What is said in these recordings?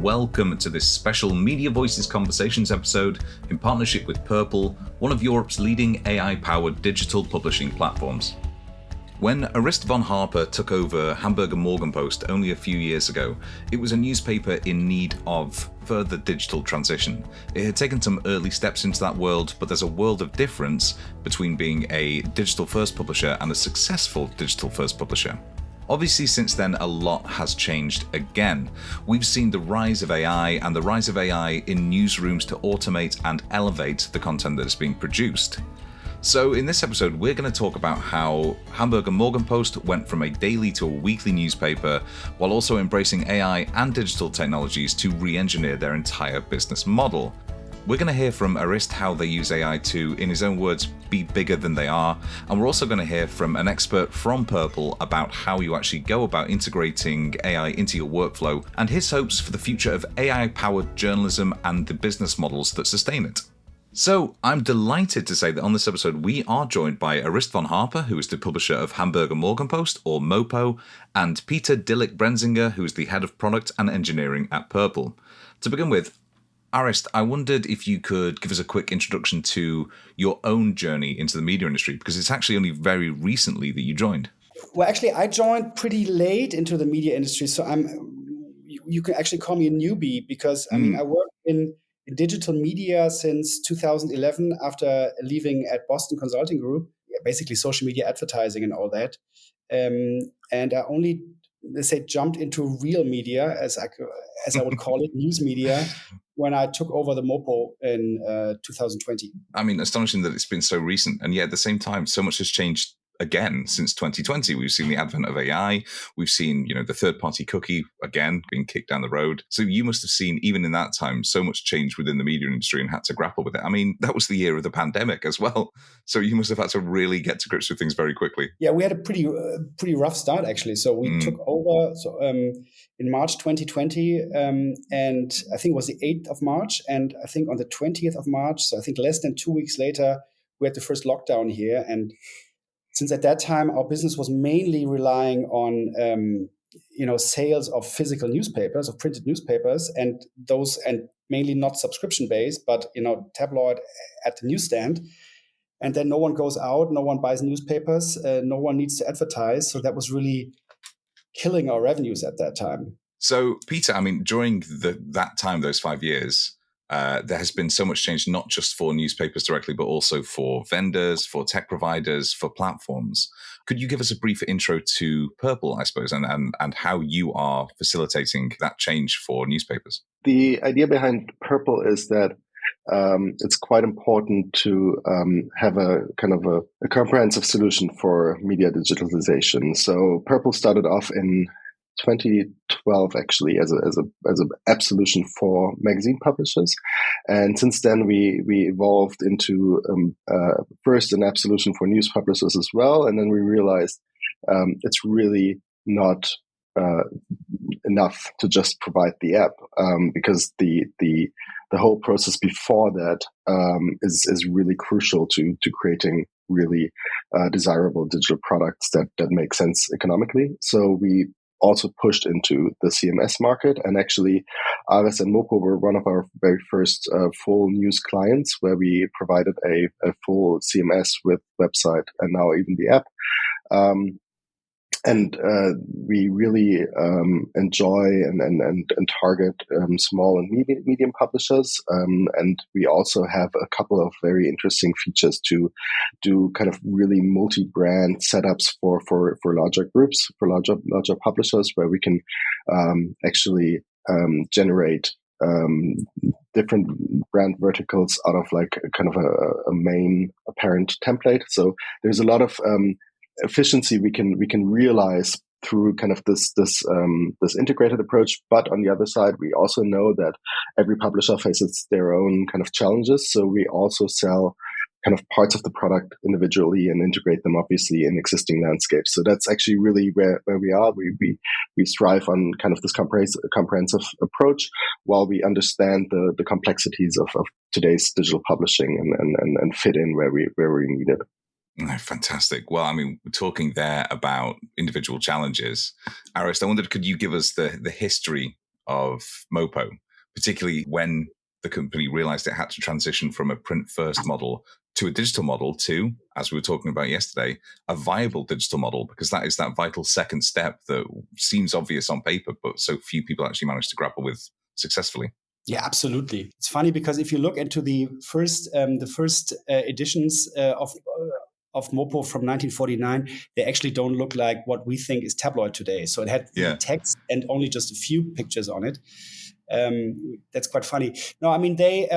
Welcome to this special Media Voices Conversations episode in partnership with Purple, one of Europe's leading AI-powered digital publishing platforms. When Arist von Harpe took over Hamburger Morgenpost only a few years ago, it was a newspaper in need of further digital transition. It had taken some early steps into that world, but there's a world of difference between being a digital-first publisher and a successful digital-first publisher. Obviously, since then, a lot has changed again. We've seen the rise of AI and the rise of AI in newsrooms to automate and elevate the content that is being produced. So in this episode, we're going to talk about how Hamburger Morgenpost went from a daily to a weekly newspaper while also embracing AI and digital technologies to re-engineer their entire business model. We're going to hear from Arist how they use AI to, in his own words, be bigger than they are. And we're also going to hear from an expert from Purple about how you actually go about integrating AI into your workflow and his hopes for the future of AI-powered journalism and the business models that sustain it. So I'm delighted to say that on this episode, we are joined by Arist von Harpe, who is the publisher of Hamburger Morgenpost, or Mopo, and Peter Dyllick-Brenzinger, who is the head of product and engineering at Purple. To begin with, Arist, I wondered if you could give us a quick introduction to your own journey into the media industry, because it's actually only very recently that you joined. Well, actually, I joined pretty late into the media industry, so you can actually call me a newbie because I worked in digital media since 2011 after leaving at Boston Consulting Group, basically social media advertising and all that. And I only, let's say, jumped into real media, as I would call it, news media, when I took over the Mopo in 2020. I mean, astonishing that it's been so recent, and yet at the same time, so much has changed again since 2020. We've seen the advent of AI. We've seen, the third-party cookie again being kicked down the road. So you must have seen, even in that time, so much change within the media industry and had to grapple with it. I mean, that was the year of the pandemic as well. So you must have had to really get to grips with things very quickly. Yeah, we had a pretty rough start, actually. So we took over in March 2020, and I think it was the 8th of March. And I think on the 20th of March, so I think less than 2 weeks later, we had the first lockdown here. And since at that time, our business was mainly relying on, sales of physical newspapers, of printed newspapers, and mainly not subscription-based, but, tabloid at the newsstand. And then no one goes out, no one buys newspapers, no one needs to advertise. So that was really killing our revenues at that time. So, Peter, I mean, during that time, those 5 years, there has been so much change, not just for newspapers directly, but also for vendors, for tech providers, for platforms. Could you give us a brief intro to Purple, I suppose, and how you are facilitating that change for newspapers? The idea behind Purple is that it's quite important to have a kind of a comprehensive solution for media digitalization. So Purple started off in 2012 actually as an app solution for magazine publishers, and since then we evolved into first an app solution for news publishers as well, and then we realized it's really not enough to just provide the app, because the whole process before that is really crucial to creating really desirable digital products that make sense economically. So we also pushed into the CMS market, and actually Arist and Mopo were one of our very first full news clients, where we provided a full CMS with website and now even the app. And we really enjoy and target small and medium publishers. And we also have a couple of very interesting features to do kind of really multi-brand setups for larger groups, for larger publishers, where we can actually generate different brand verticals out of like kind of a main apparent template. So there's a lot of efficiency we can realize through kind of this integrated approach. But on the other side, we also know that every publisher faces their own kind of challenges. So we also sell kind of parts of the product individually and integrate them obviously in existing landscapes. So that's actually really where we are. We strive on kind of this comprehensive approach, while we understand the complexities of today's digital publishing and fit in where we need it. Oh, fantastic. Well, I mean, we're talking there about individual challenges. Arist, I wondered, could you give us the history of Mopo, particularly when the company realized it had to transition from a print-first model to a digital model to, as we were talking about yesterday, a viable digital model, because that is that vital second step that seems obvious on paper, but so few people actually manage to grapple with successfully. Yeah, absolutely. It's funny because if you look into the first editions of Mopo from 1949, they actually don't look like what we think is tabloid today. So it had the text and only just a few pictures on it. That's quite funny. No, I mean they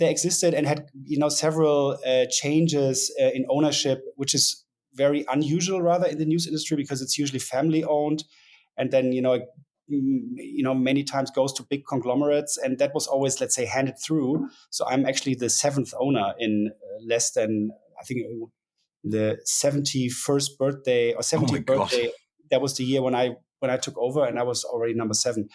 existed and had several changes in ownership, which is very unusual rather in the news industry because it's usually family owned, and then many times goes to big conglomerates, and that was always, let's say, handed through. So I'm actually the seventh owner in less than, I think, the 71st birthday or 70th birthday. That was the year when I took over, and I was already number 7.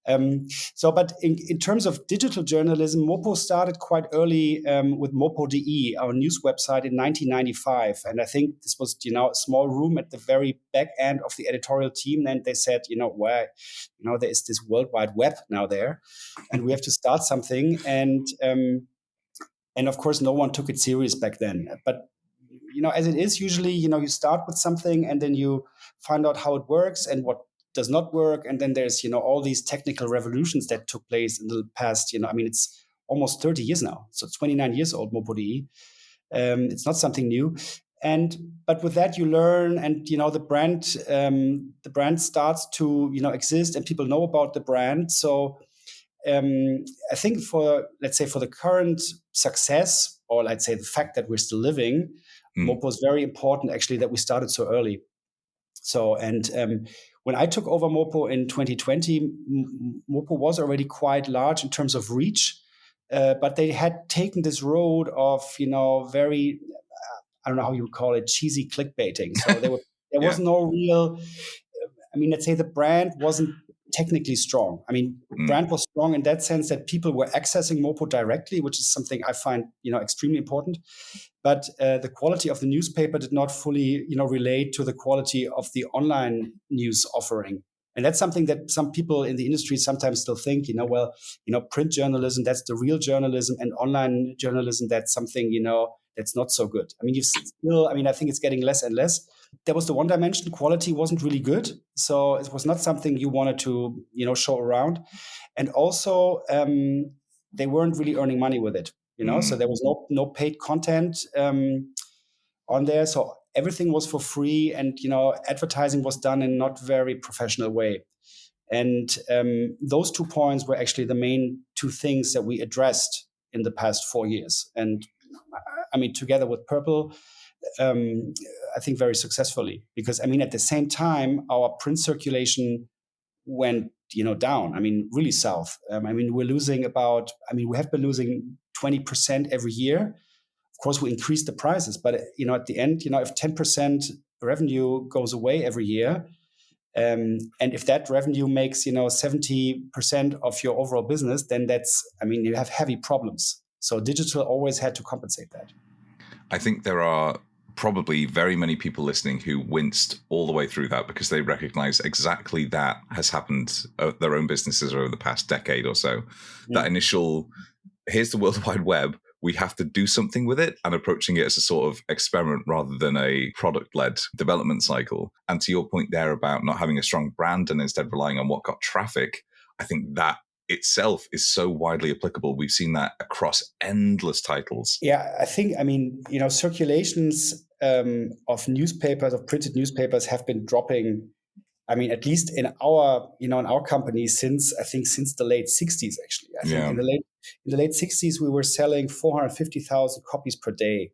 But in terms of digital journalism, Mopo started quite early with Mopo.de, our news website, in 1995. And I think this was, a small room at the very back end of the editorial team. And they said, there is this World Wide Web now there, and we have to start something. And of course, no one took it serious back then. But as it is usually, you start with something and then you find out how it works and what does not work. And then there's, all these technical revolutions that took place in the past, it's almost 30 years now. So it's 29 years old, Mopo.de. It's not something new. But with that, you learn, and, the brand starts to, exist, and people know about the brand. So I think for the current success, or let's say the fact that we're still living, Mopo is very important, actually, that we started so early. So, when I took over Mopo in 2020, Mopo was already quite large in terms of reach, but they had taken this road of, very, I don't know how you would call it, cheesy clickbaiting. So there was no real, let's say the brand wasn't technically strong. Brand was strong in that sense that people were accessing Mopo directly, which is something I find, extremely important. But the quality of the newspaper did not fully, relate to the quality of the online news offering. And that's something that some people in the industry sometimes still think, print journalism, that's the real journalism, and online journalism, that's something, that's not so good. I think it's getting less and less. There was the one dimension, quality wasn't really good. So it was not something you wanted to, show around. And also, they weren't really earning money with it, so there was no paid content on there. So everything was for free, and, advertising was done in not very professional way. And those 2 points were actually the main 2 things that we addressed in the past 4 years. And together with Purple, I think very successfully, because at the same time, our print circulation went down, really south. We're losing we have been losing 20% every year. Of course, we increased the prices, but at the end, if 10% revenue goes away every year, and if that revenue makes 70% of your overall business, then that's you have heavy problems. So digital always had to compensate that. I think there are probably very many people listening who winced all the way through that because they recognize exactly that has happened at their own businesses over the past decade or so. Yeah. That initial, here's the World Wide Web, we have to do something with it, and approaching it as a sort of experiment rather than a product-led development cycle. And to your point there about not having a strong brand and instead relying on what got traffic, I think that itself is so widely applicable. We've seen that across endless titles. Yeah, I think, circulations of newspapers, of printed newspapers, have been dropping, at least in our company since the late 60s, actually. I think in the late 60s, we were selling 450,000 copies per day.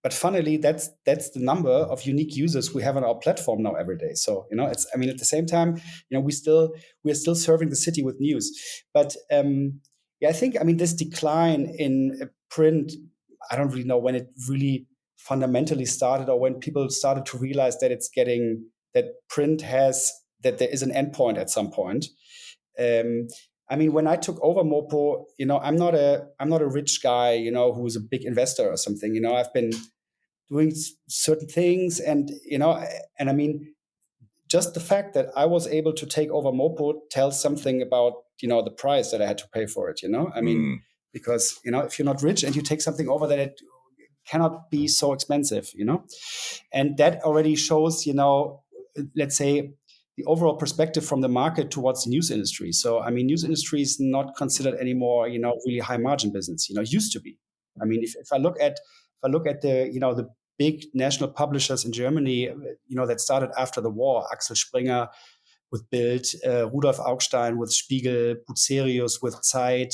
But funnily, that's the number of unique users we have on our platform now every day. So, it's, at the same time, we're still serving the city with news. But I think, this decline in print, I don't really know when it really fundamentally started, or when people started to realize that that there is an endpoint at some point. When I took over Mopo, I'm not a rich guy, who's a big investor or something. I've been doing certain things, and just the fact that I was able to take over Mopo tells something about, the price that I had to pay for it, I mean, because, if you're not rich and you take something over, that it cannot be so expensive, and that already shows, let's say, the overall perspective from the market towards the news industry. So, I mean, news industry is not considered anymore, really high margin business, used to be. I mean, if I look at the, the big national publishers in Germany, that started after the war, Axel Springer with Bild, Rudolf Augstein with Spiegel, Bucerius with Zeit,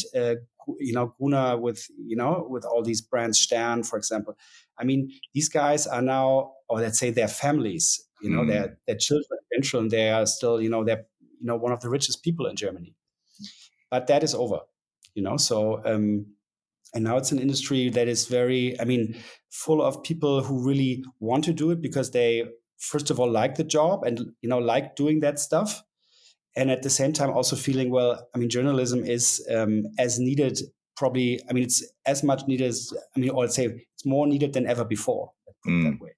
Gruner with, with all these brands, Stern, for example. I mean, these guys are now, or let's say their families, their children, grandchildren, they are still, they're, one of the richest people in Germany. But that is over, so, and now it's an industry that is very, full of people who really want to do it because they, first of all, like the job and, like doing that stuff. And at the same time, also feeling, well, journalism is as needed, probably, it's as much needed as, or let's say it's more needed than ever before, let's put it that way.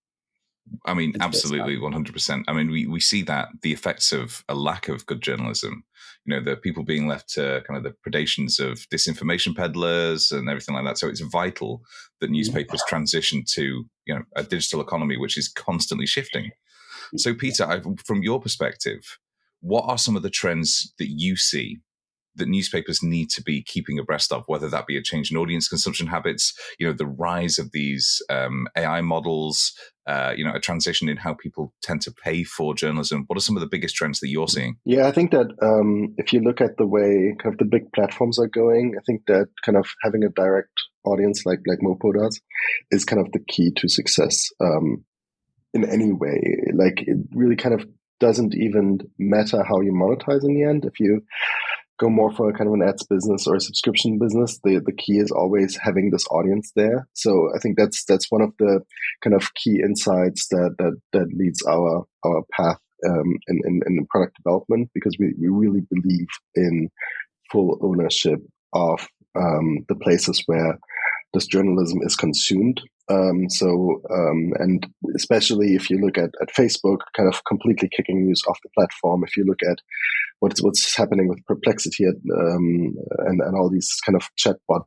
Absolutely, 100%. We see that the effects of a lack of good journalism, the people being left to kind of the predations of disinformation peddlers and everything like that. So it's vital that newspapers transition to, a digital economy, which is constantly shifting. So Peter, from your perspective, what are some of the trends that you see that newspapers need to be keeping abreast of, whether that be a change in audience consumption habits, the rise of these AI models, a transition in how people tend to pay for journalism? What are some of the biggest trends that you're seeing? Yeah, I think that if you look at the way kind of the big platforms are going, I think that kind of having a direct audience like Mopo does is kind of the key to success in any way. Like, it really kind of doesn't even matter how you monetize in the end. If you go more for a kind of an ads business or a subscription business, the key is always having this audience there. So I think that's one of the kind of key insights that leads our path in product development, because we really believe in full ownership of the places where this journalism is consumed. And especially if you look at Facebook, kind of completely kicking news off the platform. If you look at what's happening with Perplexity and all these kind of chatbot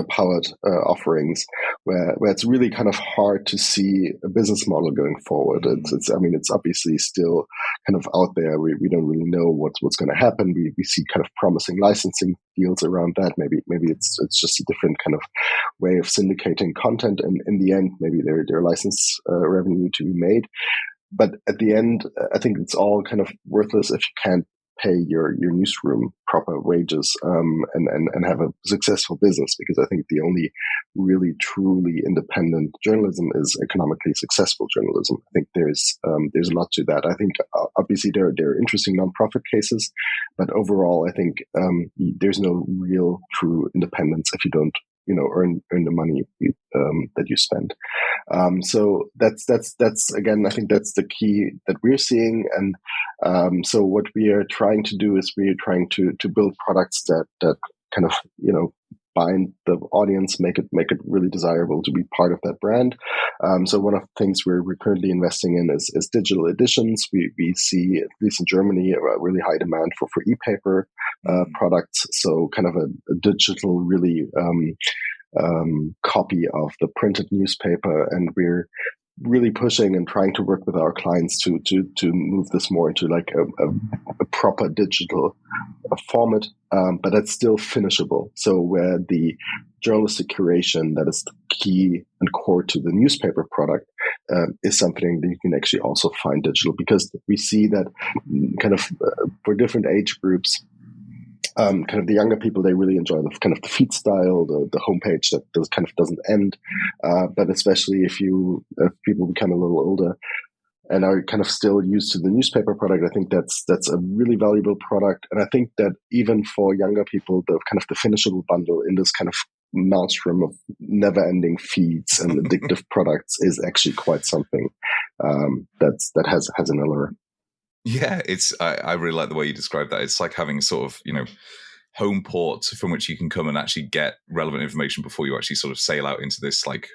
powered offerings, where it's really kind of hard to see a business model going forward. It's obviously still kind of out there. We don't really know what's going to happen. We see kind of promising licensing deals around that. Maybe it's just a different kind of way of syndicating content, and in the end, maybe there are license revenue to be made. But at the end, I think it's all kind of worthless if you can't pay your newsroom proper wages and have a successful business, because I think the only really truly independent journalism is economically successful journalism. I think there's a lot to that. I think obviously there are interesting nonprofit cases, but overall I think there's no real true independence if you don't earn the money that you spend. So that's again, I think that's the key that we're seeing. And so what we are trying to do is we're trying to build products that kind of bind the audience, make it really desirable to be part of that brand. So one of the things we're currently investing in is digital editions. We see, at least in Germany, a really high demand for e-paper products. So kind of a digital really copy of the printed newspaper, and we're really pushing and trying to work with our clients to move this more into like a proper digital format, but that's still finishable. So where the journalistic curation that is the key and core to the newspaper product is something that you can actually also find digital, because we see that kind of for different age groups, kind of the younger people, they really enjoy the kind of the feed style, the homepage that kind of doesn't end. But especially if people become a little older and are kind of still used to the newspaper product, I think that's a really valuable product. And I think that even for younger people, the kind of the finishable bundle in this kind of maelstrom of never-ending feeds and addictive products is actually quite something that has an allure. Yeah, I really like the way you describe that. It's like having sort of, home port from which you can come and actually get relevant information before you actually sort of sail out into this like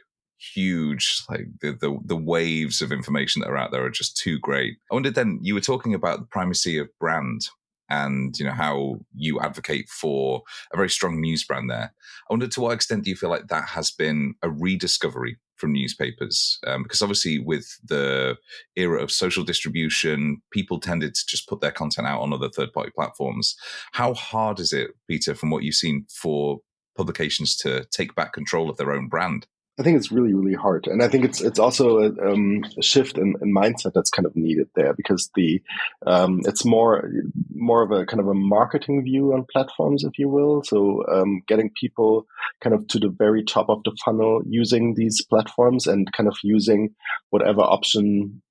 huge, like the waves of information that are out there are just too great. I wondered then, you were talking about the primacy of brand and how you advocate for a very strong news brand there. I wonder, to what extent do you feel like that has been a rediscovery from newspapers? Because obviously with the era of social distribution, people tended to just put their content out on other third-party platforms. How hard is it, Peter, from what you've seen, for publications to take back control of their own brand? I think it's really, really hard, and I think it's also a shift in mindset that's kind of needed there, because it's more of a kind of a marketing view on platforms, if you will. So getting people kind of to the very top of the funnel using these platforms and kind of using whatever option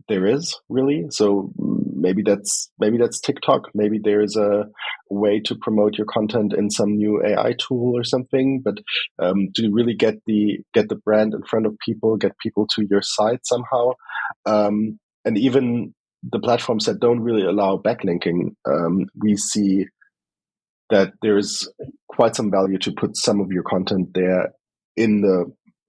there is, really. So maybe that's TikTok. Maybe there's a way to promote your content in some new AI tool or something. But to really get the brand in front of people, get people to your site somehow, and even the platforms that don't really allow backlinking, we see that there is quite some value to put some of your content there in the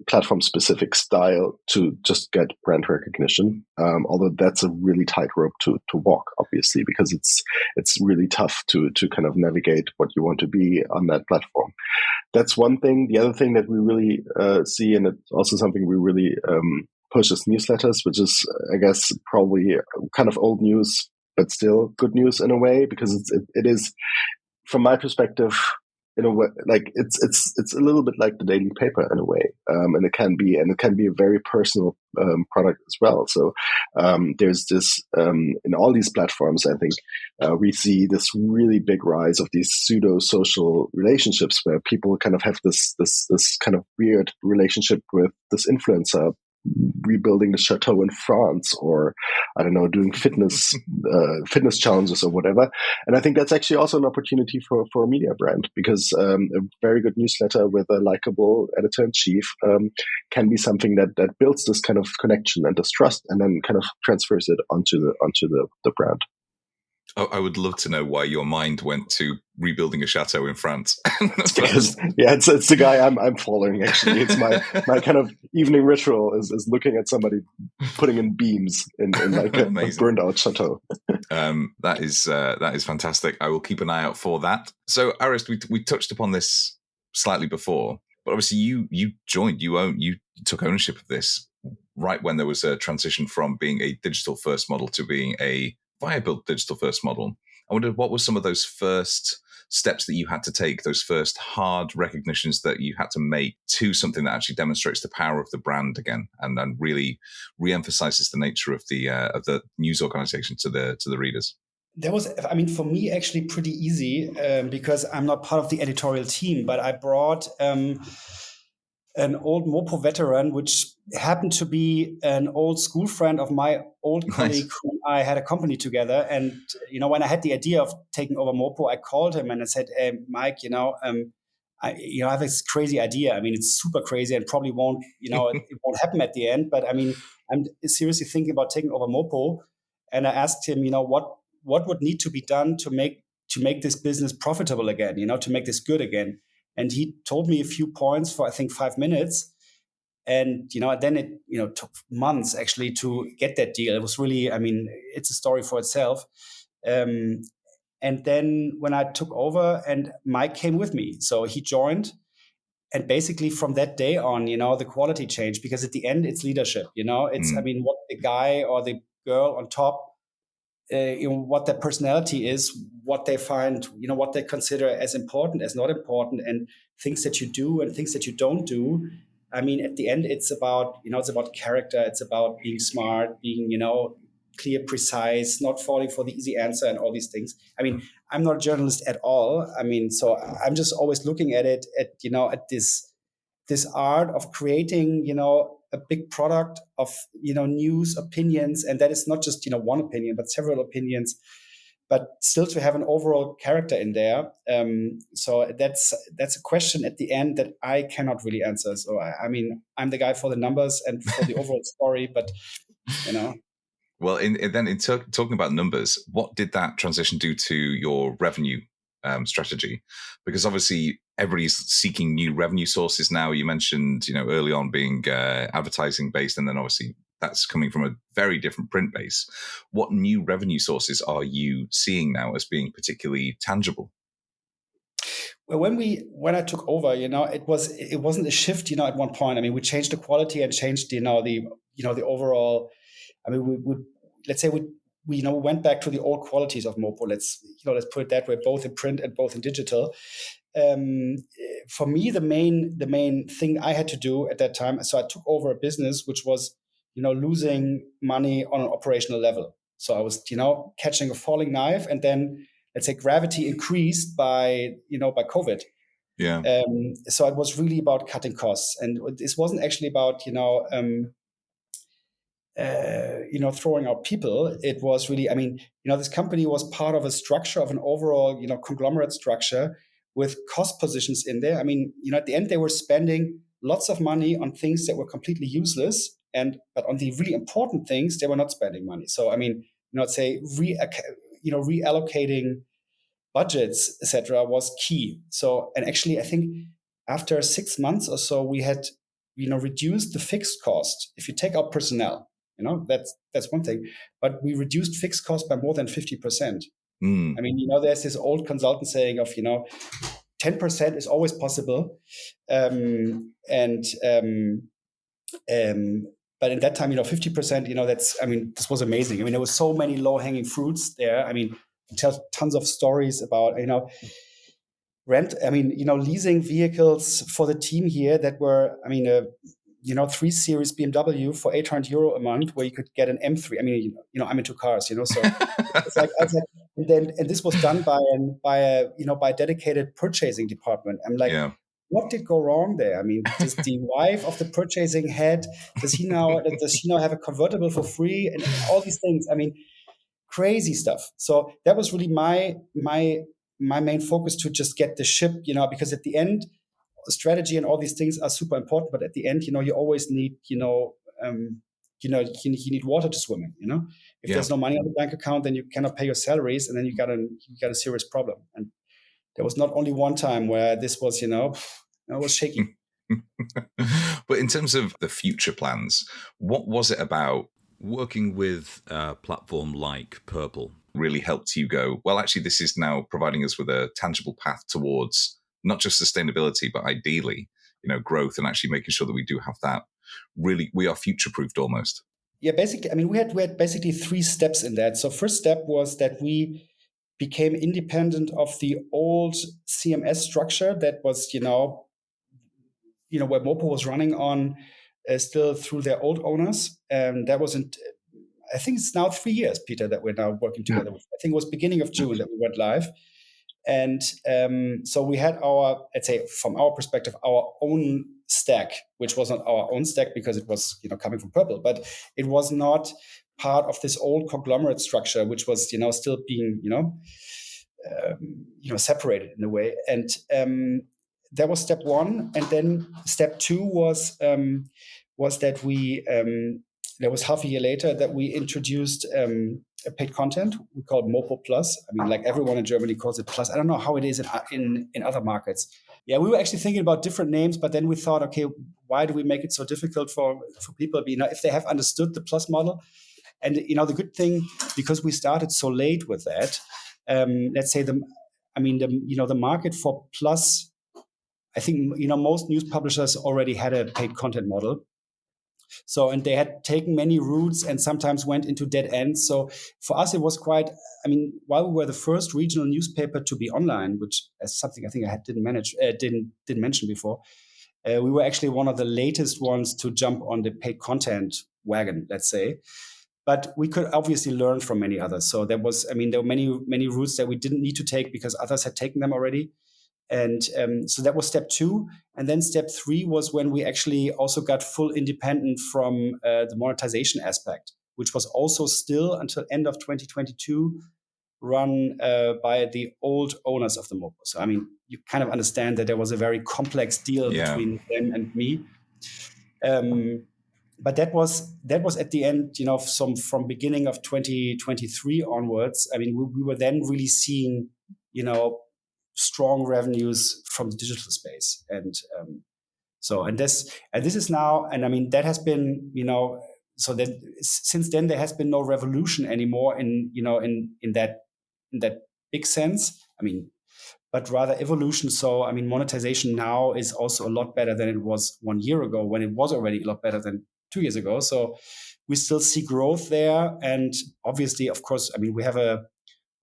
platform specific style to just get brand recognition. Although that's a really tight rope to walk, obviously, because it's really tough to kind of navigate what you want to be on that platform. That's one thing. The other thing that we really see, and it's also something we really push, is newsletters, which is, I guess, probably kind of old news, but still good news in a way, because it is, from my perspective, in a way, like it's a little bit like the daily paper in a way, and it can be a very personal product as well. So there's this in all these platforms, I think we see this really big rise of these pseudo social relationships where people kind of have this kind of weird relationship with this influencer, rebuilding the chateau in France, or I don't know, doing fitness challenges or whatever. And I think that's actually also an opportunity for a media brand, because a very good newsletter with a likable editor-in-chief can be something that builds this kind of connection and this trust, and then kind of transfers it onto the brand. I would love to know why your mind went to rebuilding a chateau in France. Because, it's the guy I'm following, actually. It's my kind of evening ritual is looking at somebody putting in beams in like a burned out chateau. That is fantastic. I will keep an eye out for that. So, Arist, we touched upon this slightly before, but obviously you joined, you took ownership of this right when there was a transition from being a digital first model to being a viable digital first model. I wondered, what were some of those first steps that you had to take, those first hard recognitions that you had to make to something that actually demonstrates the power of the brand again, and really re-emphasizes the nature of the news organization to the readers? That was, I mean, for me, actually pretty easy, because I'm not part of the editorial team, but I brought an old Mopo veteran, which happened to be an old school friend of my old colleague who I had a company together. And, when I had the idea of taking over Mopo, I called him and I said, hey, Mike, I have this crazy idea. I mean, it's super crazy and probably won't, it won't happen at the end. But I mean, I'm seriously thinking about taking over Mopo. And I asked him, what would need to be done to make this business profitable again, to make this good again. And he told me a few points for, I think, 5 minutes. And, then it, took months actually to get that deal. It was really, I mean, it's a story for itself. And then when I took over, and Mike came with me, so he joined. And basically from that day on, the quality changed, because at the end it's leadership, it's, I mean, what the guy or the girl on top, what their personality is, what they find, what they consider as important, as not important, and things that you do and things that you don't do. I mean, at the end, it's about, it's about character. It's about being smart, being, clear, precise, not falling for the easy answer and all these things. I mean, I'm not a journalist at all. I mean, so I'm just always looking at it at this art of creating, a big product of, news, opinions. And that is not just, one opinion, but several opinions, but still to have an overall character in there. So that's a question at the end that I cannot really answer. So, I mean, I'm the guy for the numbers and for the overall story, but, Well, in talking about numbers, what did that transition do to your revenue strategy? Because obviously everybody's seeking new revenue sources now. You mentioned, early on being advertising based, and then obviously that's coming from a very different print base. What new revenue sources are you seeing now as being particularly tangible? Well, when I took over, it wasn't a shift, at one point. I mean, we changed the quality and changed, the overall. I mean, let's say we went back to the old qualities of Mopo. Let's put it that way, both in print and both in digital. For me, the main thing I had to do at that time, so I took over a business which was, losing money on an operational level. So I was, catching a falling knife, and then let's say gravity increased by COVID. Yeah. So it was really about cutting costs, and this wasn't actually about throwing out people. It was really, I mean, this company was part of a structure of an overall, conglomerate structure with cost positions in there. I mean, at the end, they were spending lots of money on things that were completely useless, but on the really important things, they were not spending money. So, I mean, let's say reallocating budgets, etc., was key. So, and actually, I think after 6 months or so, we had, reduced the fixed cost. If you take out personnel, that's one thing, but we reduced fixed cost by more than 50%. I mean, there's this old consultant saying of, 10% is always possible. But in that time, 50%, this was amazing. I mean, there were so many low hanging fruits there. I mean, tell tons of stories about, leasing vehicles for the team here that were, 3 Series BMW for €800 a month, where you could get an M3. I mean, I'm into cars, so it's like, and this was done by a dedicated purchasing department. I'm like, yeah. What did go wrong there? I mean, does the wife of the purchasing head, does he now have a convertible for free, and all these things? I mean, crazy stuff. So that was really my main focus, to just get the ship, because at the end, strategy and all these things are super important, but at the end, you always need, you need water to swim in. If there's no money on the bank account, then you cannot pay your salaries, and then you got a serious problem. And there was not only one time where this was, it was shaky. But in terms of the future plans, what was it about working with a platform like Purple really helped you go, well, actually, this is now providing us with a tangible path towards not just sustainability, but ideally, growth, and actually making sure that we do have that. Really, we are future-proofed almost. Yeah, basically, I mean, we had basically 3 steps in that. So first step was that we became independent of the old CMS structure that was, where Mopo was running on, still through their old owners. And that wasn't, I think it's now 3 years, Peter, that we're now working together with. I think it was beginning of June that we went live. And so we had our, let's say, from our perspective, our own stack, which was not our own stack because it was, coming from Purple, but it was not part of this old conglomerate structure, which was, still being, separated in a way. And that was step 1. And then step 2 was that we, that was half a year later, that we introduced a paid content we called Mopo Plus. I mean, like everyone in Germany calls it Plus. I don't know how it is in other markets. Yeah, we were actually thinking about different names, but then we thought, okay, why do we make it so difficult for people? If they have understood the Plus model, and the good thing, because we started so late with that, let's say the market for Plus, I think most news publishers already had a paid content model. So, and they had taken many routes and sometimes went into dead ends. So for us, it was quite, while we were the first regional newspaper to be online, which is something I think I didn't mention before, we were actually one of the latest ones to jump on the paid content wagon, let's say. But we could obviously learn from many others. So there were many routes that we didn't need to take because others had taken them already. And so that was step 2. And then step 3 was when we actually also got full independent from the monetization aspect, which was also still until end of 2022 run by the old owners of the Mopo. So, you kind of understand that there was a very complex deal between them and me. But that was at the end, from beginning of 2023 onwards. We were then really seeing, strong revenues from the digital space. And this is now, and I mean, that has been, so that since then there has been no revolution anymore in that big sense. I mean, but rather evolution. So, I mean, monetization now is also a lot better than it was 1 year ago, when it was already a lot better than 2 years ago. So we still see growth there. And obviously, of course, I mean, we have a,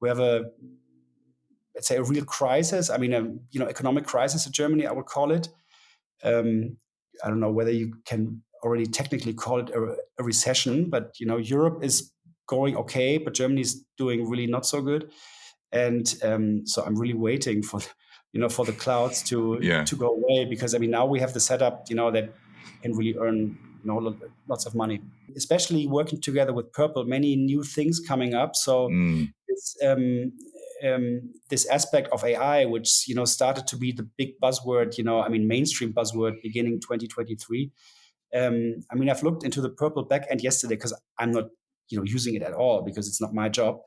let's say, a real crisis. I mean, economic crisis in Germany, I would call it. I don't know whether you can already technically call it a recession, but, Europe is going okay, but Germany is doing really not so good. And so I'm really waiting for the clouds to go away, because I mean, now we have the setup that can really earn lots of money, especially working together with Purple. Many new things coming up. So this aspect of AI, which started to be the big buzzword, I mean, mainstream buzzword beginning 2023. I mean, I've looked into the Purple backend yesterday, because I'm not using it at all, because it's not my job.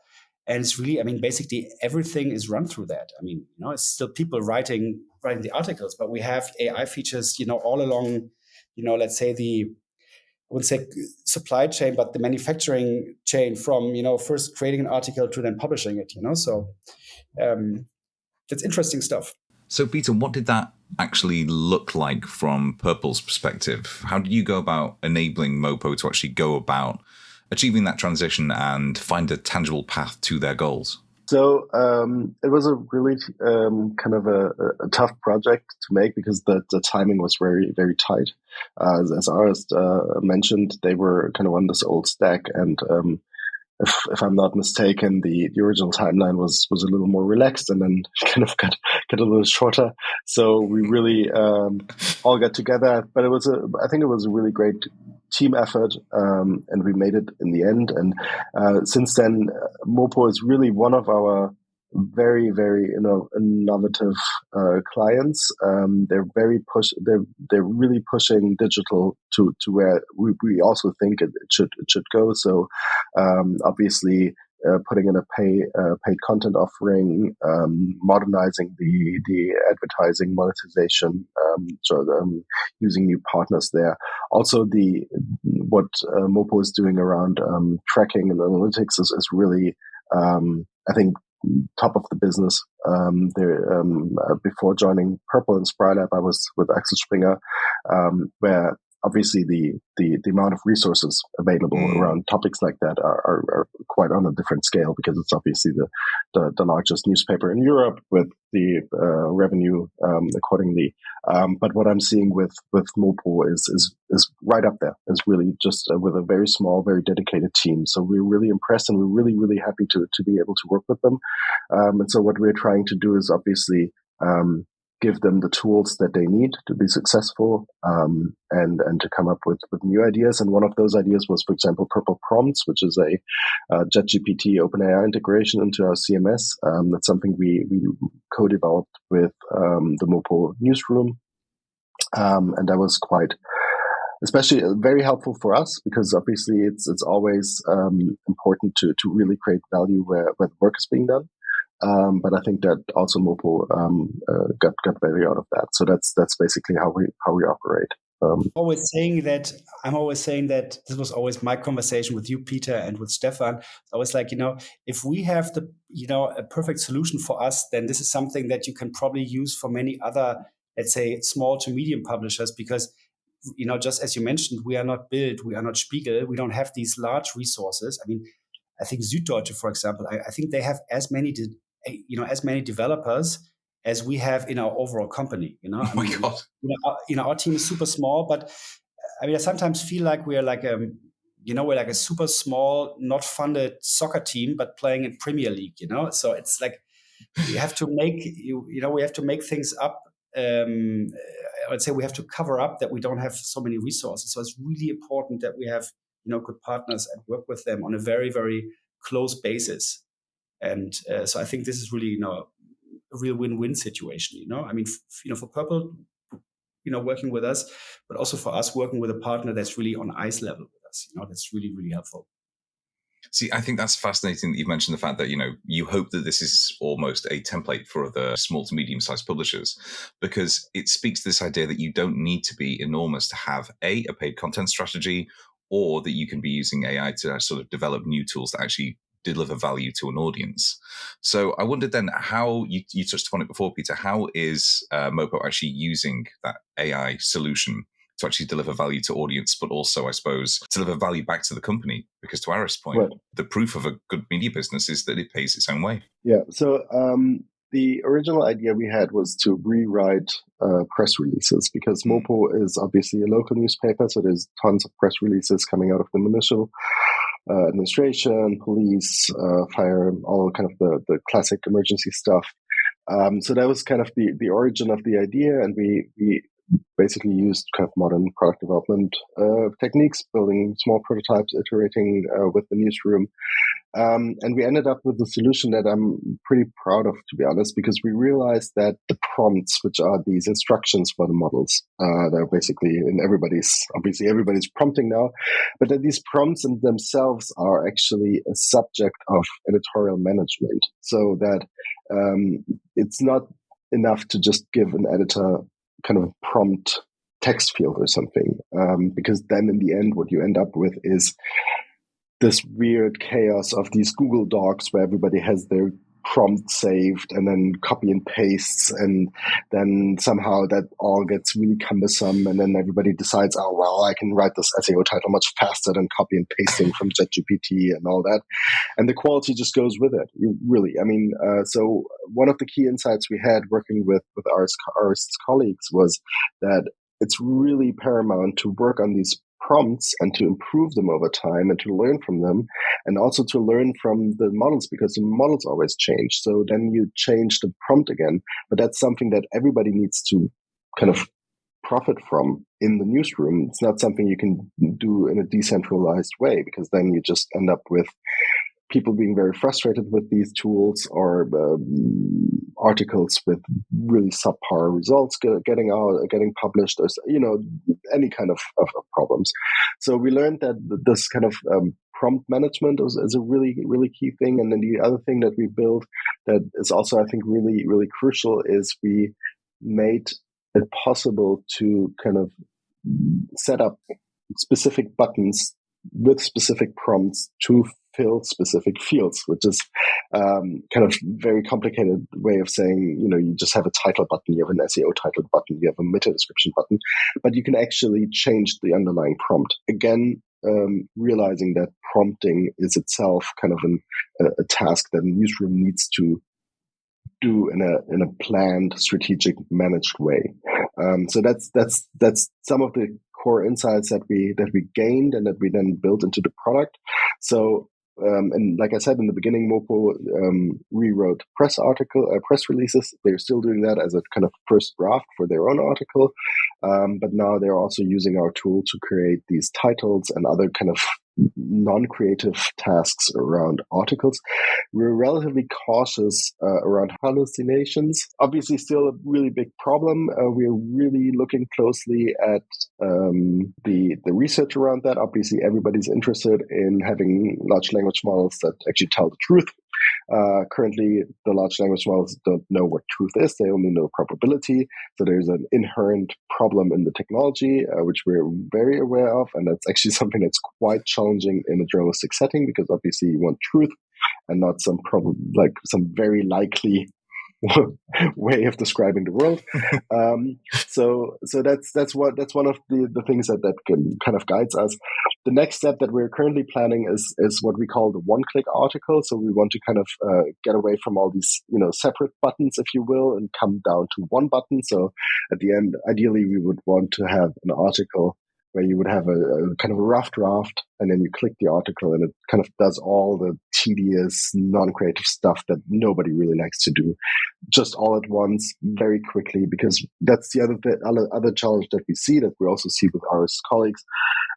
And it's really, I mean, basically everything is run through that. I mean, it's still people writing the articles, but we have AI features, all along, let's say I wouldn't say supply chain, but the manufacturing chain, from, first creating an article to then publishing it, So that's interesting stuff. So, Peter, what did that actually look like from Purple's perspective? How did you go about enabling Mopo to actually go about achieving that transition and find a tangible path to their goals? So it was a really kind of a tough project to make, because the timing was very, very tight. As Arist mentioned, they were kind of on this old stack, and if I'm not mistaken, the original timeline was a little more relaxed, and then kind of got a little shorter. So we really all got together, but I think it was a really great team effort, and we made it in the end. And since then, Mopo is really one of our very, very innovative clients. They're really pushing digital to where we also think it should go. So obviously, putting in a paid content offering, modernizing the advertising monetization, using new partners there. Also, what Mopo is doing around tracking and analytics is really, I think, top of the business. Before joining Purple and Sprylab, I was with Axel Springer, where obviously the amount of resources available around topics like that are quite on a different scale, because it's obviously the largest newspaper in Europe, with the revenue accordingly. But what I'm seeing with Mopo is right up there. It's really just with a very small, very dedicated team. So we're really impressed, and we're really, really happy to be able to work with them. And so what we're trying to do is obviously give them the tools that they need to be successful, and to come up with new ideas. And one of those ideas was, for example, Purple Prompts, which is a ChatGPT OpenAI integration into our CMS. That's something we co-developed with the Mopo newsroom, and that was quite, especially very helpful for us, because obviously it's always important to really create value where the work is being done. But I think that also Mopo got value out of that. So that's basically how we operate. I'm always saying that this was always my conversation with you, Peter, and with Stefan. It's always like, if we have a perfect solution for us, then this is something that you can probably use for many other, let's say, small to medium publishers, because, just as you mentioned, we are not Bild, we are not Spiegel, we don't have these large resources. I mean, I think Süddeutsche, for example, I think they have as many developers as we have in our overall company. Oh my God. Our team is super small, but I mean, I sometimes feel like we're like we're like a super small, not funded soccer team, but playing in Premier League. So it's like we have to make things up. I would say we have to cover up that we don't have so many resources. So it's really important that we have good partners and work with them on a very, very close basis. And so I think this is really a real win-win situation. I mean, for Purple, working with us, but also for us working with a partner that's really on ice level with us. That's really, really helpful. See, I think that's fascinating that you've mentioned the fact that, you hope that this is almost a template for other small to medium-sized publishers, because it speaks to this idea that you don't need to be enormous to have a paid content strategy, or that you can be using AI to sort of develop new tools that actually deliver value to an audience. So I wondered then how, you touched upon it before, Peter, how is Mopo actually using that AI solution to actually deliver value to audience, but also, I suppose, deliver value back to the company? Because to Arist's point, Right. the proof of a good media business is that it pays its own way. Yeah. So the original idea we had was to rewrite press releases, because Mopo is obviously a local newspaper, so there's tons of press releases coming out of the municipal administration, police, fire, all kind of the classic emergency stuff. So that was kind of the origin of the idea, and we basically used kind of modern product development techniques, building small prototypes, iterating with the newsroom. And we ended up with a solution that I'm pretty proud of, to be honest, because we realized that the prompts, which are these instructions for the models, they're basically obviously everybody's prompting now, but that these prompts in themselves are actually a subject of editorial management. So that it's not enough to just give an editor kind of prompt text field or something, because then in the end, what you end up with is this weird chaos of these Google Docs where everybody has their prompt saved and then copy and pastes, and then somehow that all gets really cumbersome, and then everybody decides, oh, well, I can write this SEO title much faster than copy and pasting from ChatGPT and all that. And the quality just goes with it, really. I mean, so one of the key insights we had working with Arist's colleagues was that it's really paramount to work on these prompts and to improve them over time and to learn from them, and also to learn from the models, because the models always change. So then you change the prompt again, but that's something that everybody needs to kind of profit from in the newsroom. It's not something you can do in a decentralized way, because then you just end up with people being very frustrated with these tools, or articles with really subpar results getting published, or any kind of problems. So we learned that this kind of prompt management is a really, really key thing. And then the other thing that we built that is also, I think, really, really crucial is we made it possible to kind of set up specific buttons with specific prompts to fill specific fields, which is kind of very complicated way of saying, you just have a title button, you have an SEO title button, you have a meta description button, but you can actually change the underlying prompt. Again, realizing that prompting is itself kind of a task that a newsroom needs to do in a planned, strategic, managed way. So that's some of the core insights that we gained and that we then built into the product. So and like I said in the beginning, Mopo rewrote press releases. They're still doing that as a kind of first draft for their own article, but now they're also using our tool to create these titles and other kind of non-creative tasks around articles. We're relatively cautious around hallucinations. Obviously, still a really big problem. We're really looking closely at the research around that. Obviously, everybody's interested in having large language models that actually tell the truth. Currently, the large language models don't know what truth is. They only know probability. So there's an inherent problem in the technology, which we're very aware of. And that's actually something that's quite challenging in a journalistic setting, because obviously you want truth and not some very likely way of describing the world. So that's one of the things that can kind of guides us. The next step that we're currently planning is what we call the one-click article. So we want to kind of get away from all these separate buttons, if you will, and come down to one button. So at the end, ideally, we would want to have an article where you would have a kind of a rough draft, and then you click the article and it kind of does all the tedious, non-creative stuff that nobody really likes to do, just all at once, very quickly, because that's the other challenge that we see, that we also see with our colleagues,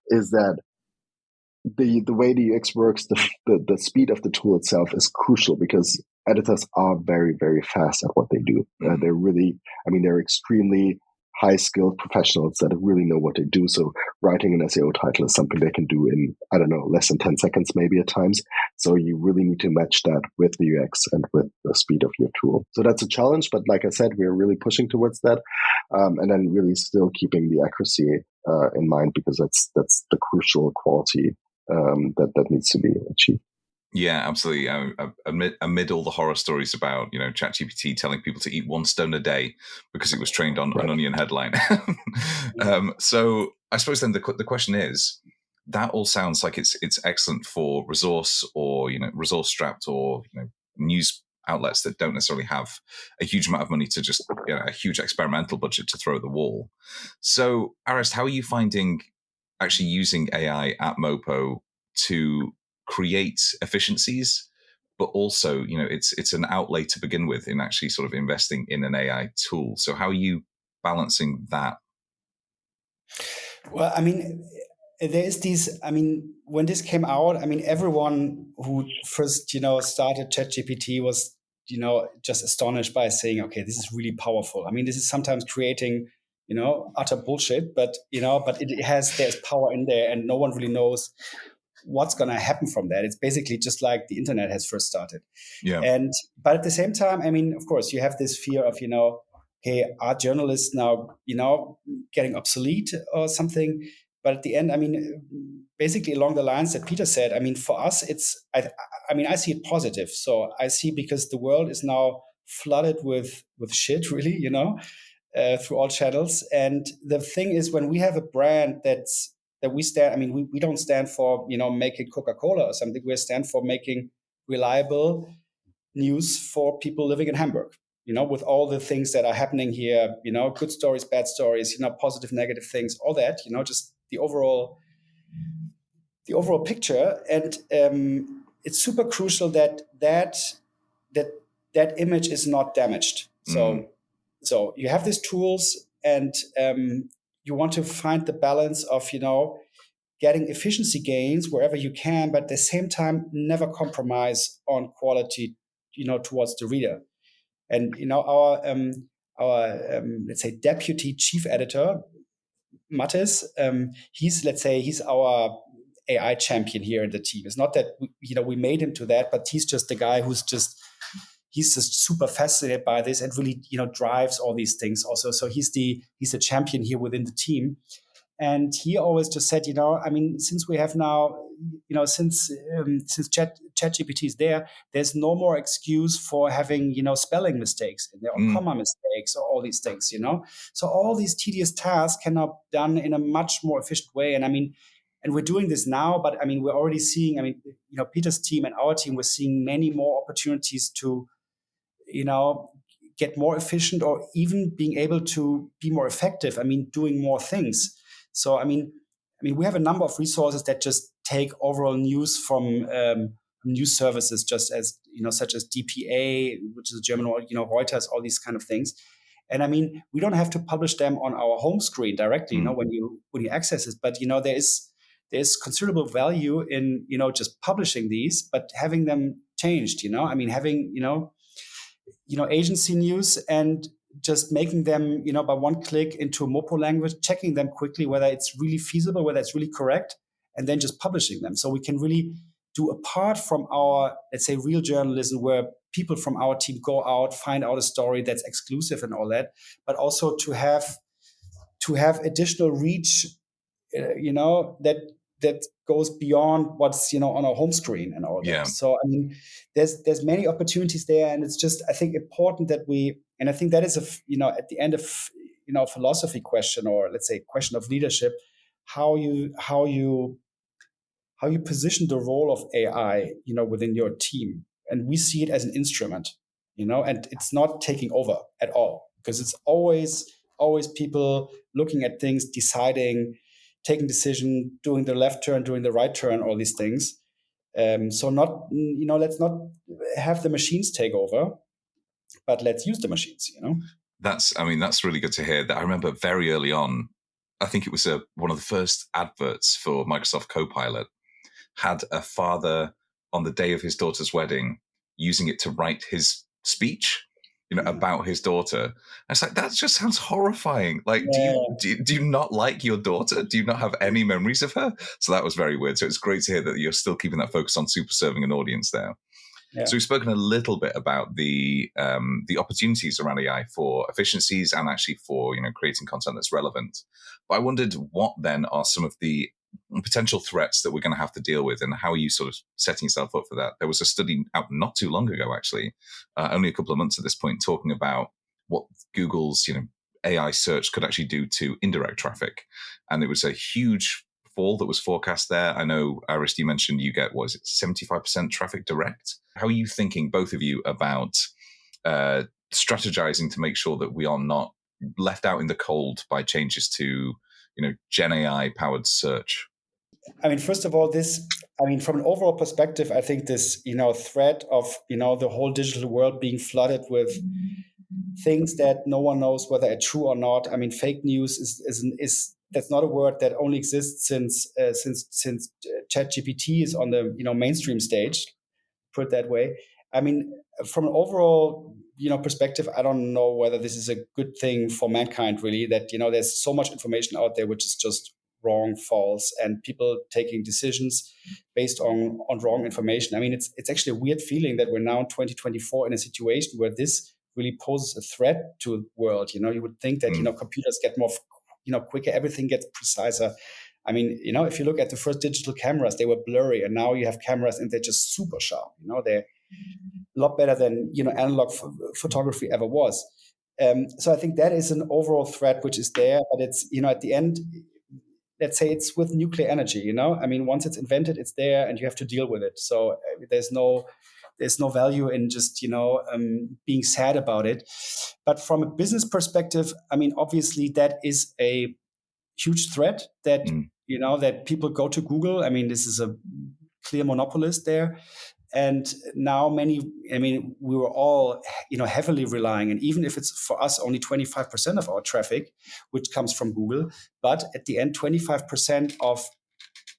is that the way the UX works, the speed of the tool itself is crucial, because editors are very, very fast at what they do. They're extremely high-skilled professionals that really know what they do. So writing an SEO title is something they can do in, I don't know, less than 10 seconds maybe at times. So you really need to match that with the UX and with the speed of your tool. So that's a challenge, but like I said, we're really pushing towards that. And then really still keeping the accuracy in mind, because that's the crucial quality that needs to be achieved. Yeah, absolutely. Amid all the horror stories about, ChatGPT telling people to eat 1 stone a day because it was trained on an Onion headline. So I suppose then the question is, that all sounds like it's excellent for resource or resource strapped or news outlets that don't necessarily have a huge amount of money to just a huge experimental budget to throw at the wall. So Arist, how are you finding actually using AI at Mopo to create efficiencies, but also, it's an outlay to begin with in actually sort of investing in an AI tool. So how are you balancing that? Well, I mean, there is these, I mean, when this came out, I mean, everyone who first, started ChatGPT was, just astonished by saying, okay, this is really powerful. I mean, this is sometimes creating, utter bullshit, but there's power in there and no one really knows what's going to happen from that. It's basically just like the internet has first started. Yeah. But at the same time, I mean, of course, you have this fear of, hey, are journalists now, getting obsolete or something? But at the end, I mean, basically along the lines that Peter said, I mean, for us, I see it positive. So I see, because the world is now flooded with shit, really, through all channels. And the thing is, when we have a brand that we stand, I mean, we don't stand for, making Coca-Cola or something. We stand for making reliable news for people living in Hamburg, with all the things that are happening here, good stories, bad stories, positive, negative things, all that, just the overall picture. And it's super crucial that image is not damaged. So you have these tools, and you want to find the balance of, getting efficiency gains wherever you can, but at the same time, never compromise on quality, towards the reader. And, our let's say, deputy chief editor, Mattes, he's our AI champion here in the team. It's not that we made him to that, but he's just the guy he's just super fascinated by this and really, drives all these things also. So he's the champion here within the team. And he always just said, I mean, since we have now, since ChatGPT is there, there's no more excuse for having, spelling mistakes in there, or comma mistakes, or all these things, So all these tedious tasks can now be done in a much more efficient way. And I mean, and we're doing this now, but I mean, we're already seeing, I mean, Peter's team and our team, we're seeing many more opportunities to, get more efficient, or even being able to be more effective. I mean, doing more things. So, I mean, we have a number of resources that just take overall news from news services, just as, such as DPA, which is a German, Reuters, all these kind of things. And I mean, we don't have to publish them on our home screen directly, when you access it. But, there's considerable value in, just publishing these, but having them changed, I mean, having, agency news and just making them, by one click into Mopo language, checking them quickly, whether it's really feasible, whether it's really correct, and then just publishing them. So we can really do, apart from our, let's say, real journalism, where people from our team go out, find out a story that's exclusive and all that, but also to have additional reach, that goes beyond what's, on our home screen and all that. Yeah. So, I mean, there's many opportunities there, and it's just, I think, important that and I think that is at the end of, philosophy question, or let's say question of leadership, how you position the role of AI, within your team. And we see it as an instrument, and it's not taking over at all, because it's always people looking at things, deciding, taking decision, doing the left turn, doing the right turn, all these things. So not, let's not have the machines take over, but let's use the machines, That's really good to hear. That I remember very early on, I think it was one of the first adverts for Microsoft Copilot, had a father on the day of his daughter's wedding using it to write his speech. about his daughter. It's like, that just sounds horrifying. Like, Yeah. do you not like your daughter? Do you not have any memories of her? So that was very weird. So it's great to hear that you're still keeping that focus on super serving an audience there. Yeah. So we've spoken a little bit about the opportunities around AI for efficiencies and actually for creating content that's relevant. But I wondered, what then are some of the potential threats that we're going to have to deal with, and how are you sort of setting yourself up for that? There was a study out not too long ago, actually, only a couple of months at this point, talking about what Google's AI search could actually do to indirect traffic, and it was a huge fall that was forecast there. I know, Arist, you mentioned you get, what is it, 75% traffic direct? How are you thinking, both of you, about strategizing to make sure that we are not left out in the cold by changes to Gen AI powered search? I mean, first of all, from an overall perspective, I think this, threat of, the whole digital world being flooded with things that no one knows whether are true or not. I mean, fake news is that's not a word that only exists since ChatGPT is on the mainstream stage. Put it that way. I mean, from an overall perspective, I don't know whether this is a good thing for mankind, really. That there's so much information out there which is just wrong, false, and people taking decisions based on wrong information. I mean, it's actually a weird feeling that we're now in 2024 in a situation where this really poses a threat to the world. You would think that computers get more quicker, everything gets preciser. I mean, if you look at the first digital cameras, they were blurry, and now you have cameras and they're just super sharp. They're a lot better than analog photography ever was. So I think that is an overall threat which is there, but it's at the end, let's say it's with nuclear energy. I mean, once it's invented, it's there, and you have to deal with it. So there's no value in just being sad about it. But from a business perspective, I mean, obviously that is a huge threat that that people go to Google. I mean, this is a clear monopolist there. And now we were all, heavily relying, and even if it's for us only 25% of our traffic, which comes from Google, but at the end, 25% of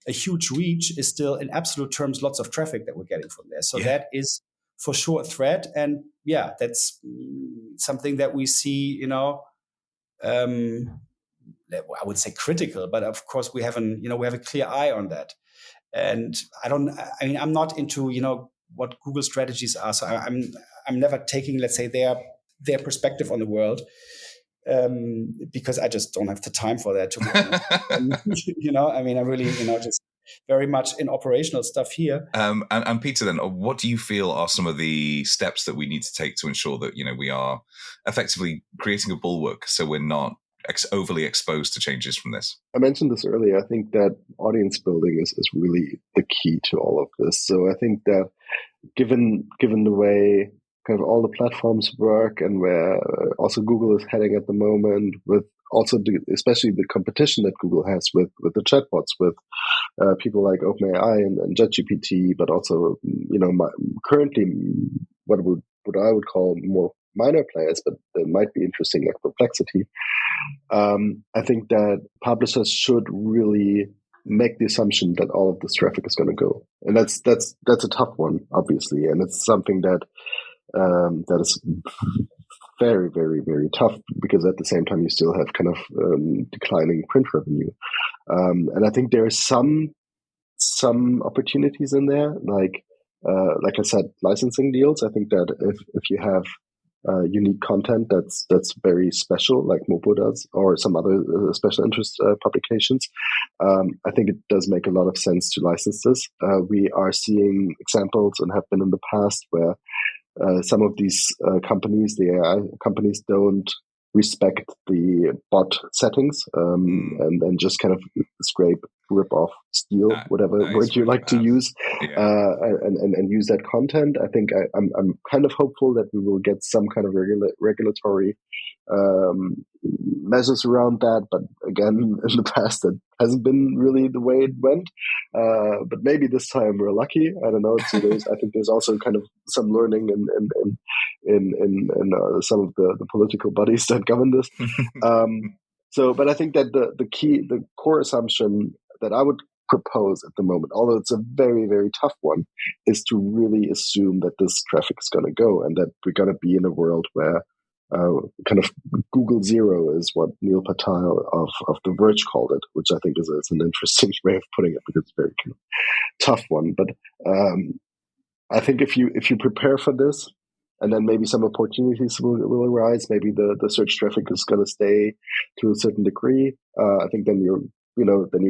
a huge reach is still, in absolute terms, lots of traffic that we're getting from there. So that is for sure a threat. And that's something that we see, I would say critical, but of course we have a clear eye on that. And I'm not into, what Google strategies are. So I'm never taking, let's say, their perspective on the world, because I just don't have the time for that, to be honest. I mean, I really, just very much in operational stuff here. And Peter, then, what do you feel are some of the steps that we need to take to ensure that, we are effectively creating a bulwark so we're not overly exposed to changes from this? I mentioned this earlier. I think that audience building is really the key to all of this. So I think that given the way kind of all the platforms work, and where also Google is heading at the moment, with also especially the competition that Google has with the chatbots, with people like OpenAI and ChatGPT, but also currently what I would call more minor players, but that might be interesting, like Perplexity. I think that publishers should really make the assumption that all of this traffic is going to go, and that's a tough one, obviously, and it's something that is very, very, very tough, because at the same time you still have kind of declining print revenue, and I think there are some opportunities in there, like I said, licensing deals. I think that if you have unique content that's very special, like Mopo does, or some other special interest publications, I think it does make a lot of sense to license this. We are seeing examples, and have been in the past, where some of these companies, the AI companies, don't respect the bot settings, and then just kind of scrape, rip off, steal, whatever word you like to use, and use that content. I think I'm kind of hopeful that we will get some kind of regulatory measures around that. But again, in the past, that hasn't been really the way it went. But maybe this time we're lucky. I don't know. So I think there's also kind of some learning in some of the political bodies that govern this. But I think that the core assumption that I would propose at the moment, although it's a very, very tough one, is to really assume that this traffic is going to go and that we're going to be in a world where kind of Google Zero is what Neil Patel of The Verge called it, which I think is an interesting way of putting it because it's a very kind of tough one. But I think if you prepare for this, and then maybe some opportunities will arise. Maybe the search traffic is going to stay to a certain degree. I think then you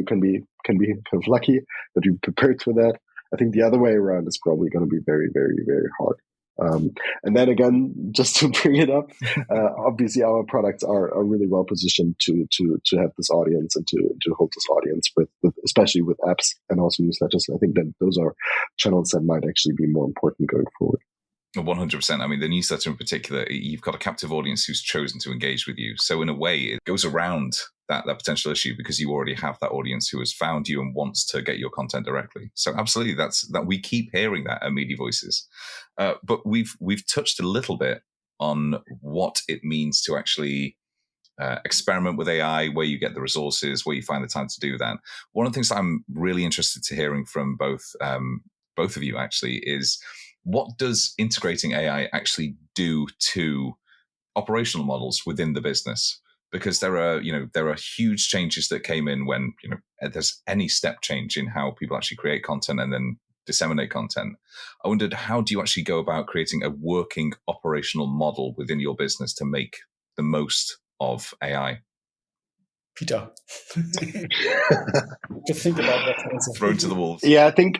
can be kind of lucky that you're prepared for that. I think the other way around is probably going to be very, very, very hard. And then again, just to bring it up, obviously our products are really well positioned to have this audience and to hold this audience with especially with apps and also newsletters. I think that those are channels that might actually be more important going forward. 100%. I mean, the newsletter in particular, you've got a captive audience who's chosen to engage with you. So in a way, it goes around that potential issue because you already have that audience who has found you and wants to get your content directly. So absolutely, that we keep hearing that at Media Voices. But we've touched a little bit on what it means to actually experiment with AI, where you get the resources, where you find the time to do that. One of the things that I'm really interested to hearing from both of you actually is, what does integrating AI actually do to operational models within the business? Because there are huge changes that came in when there's any step change in how people actually create content and then disseminate content. I wondered, how do you actually go about creating a working operational model within your business to make the most of AI? Peter, to think about that. Thrown to the wolves. Yeah, I think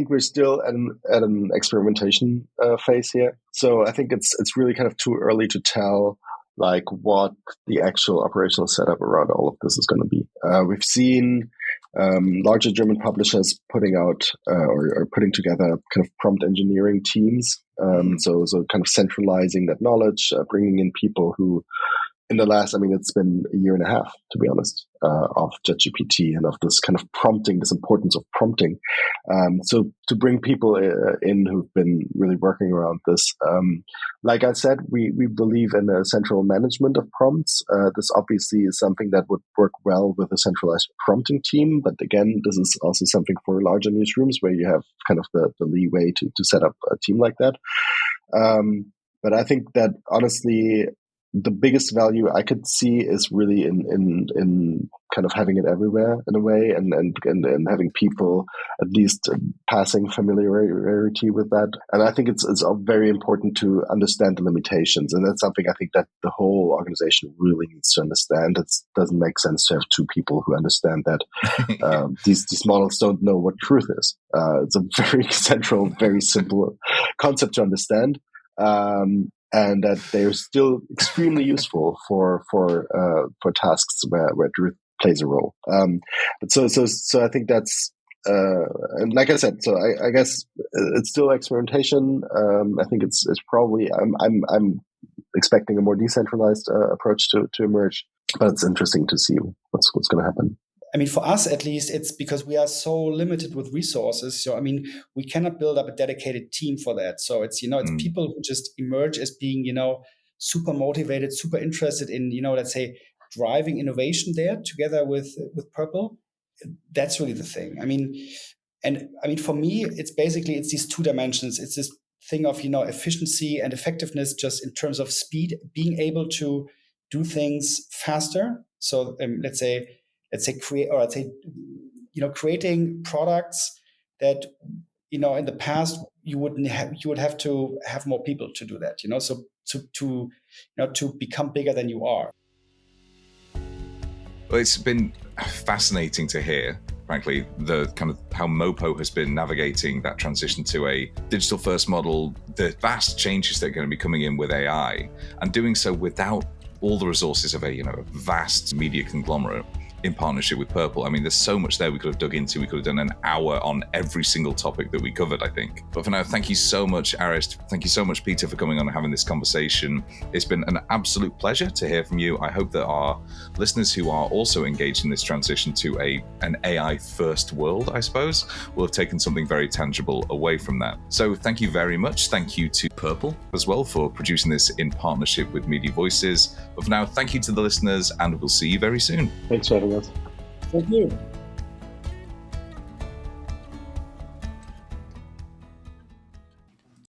we're still at an experimentation phase here. So I think it's really kind of too early to tell like what the actual operational setup around all of this is going to be. We've seen larger German publishers putting out or putting together kind of prompt engineering teams. So kind of centralizing that knowledge, bringing in people who, in the last, it's been a year and a half, to be honest, of ChatGPT and of this kind of prompting, this importance of prompting. So to bring people in who've been really working around this, like I said, we believe in a central management of prompts. This obviously is something that would work well with a centralized prompting team. But again, this is also something for larger newsrooms where you have kind of the leeway to set up a team like that. But I think that honestly, the biggest value I could see is really in kind of having it everywhere in a way, and having people at least passing familiarity with that. And I think it's very important to understand the limitations, and that's something I think that the whole organization really needs to understand. It doesn't make sense to have two people who understand that these models don't know what truth is. It's a very central, very simple concept to understand. And that they're still extremely useful for tasks where truth plays a role. But so I think that's and like I said, so I guess it's still experimentation. I think it's probably I'm expecting a more decentralized approach to emerge, but it's interesting to see what's going to happen. For us, at least, it's because we are so limited with resources. So, we cannot build up a dedicated team for that. So it's, it's people who just emerge as being, super motivated, super interested in, let's say, driving innovation there together with Purple. That's really the thing. For me, it's these two dimensions. It's this thing of, efficiency and effectiveness, just in terms of speed, being able to do things faster. So creating products that, in the past you would have to have more people to do that, so to become bigger than you are. Well, it's been fascinating to hear, frankly, the kind of how Mopo has been navigating that transition to a digital first model, the vast changes that are going to be coming in with AI, and doing so without all the resources of a vast media conglomerate in partnership with Purple. There's so much there we could have dug into. We could have done an hour on every single topic that we covered, I think. But for now, thank you so much, Arist. Thank you so much, Peter, for coming on and having this conversation. It's been an absolute pleasure to hear from you. I hope that our listeners who are also engaged in this transition to an AI-first world, I suppose, will have taken something very tangible away from that. So thank you very much. Thank you to Purple as well for producing this in partnership with Media Voices. But for now, thank you to the listeners, and we'll see you very soon. Thanks for having us. Thank you.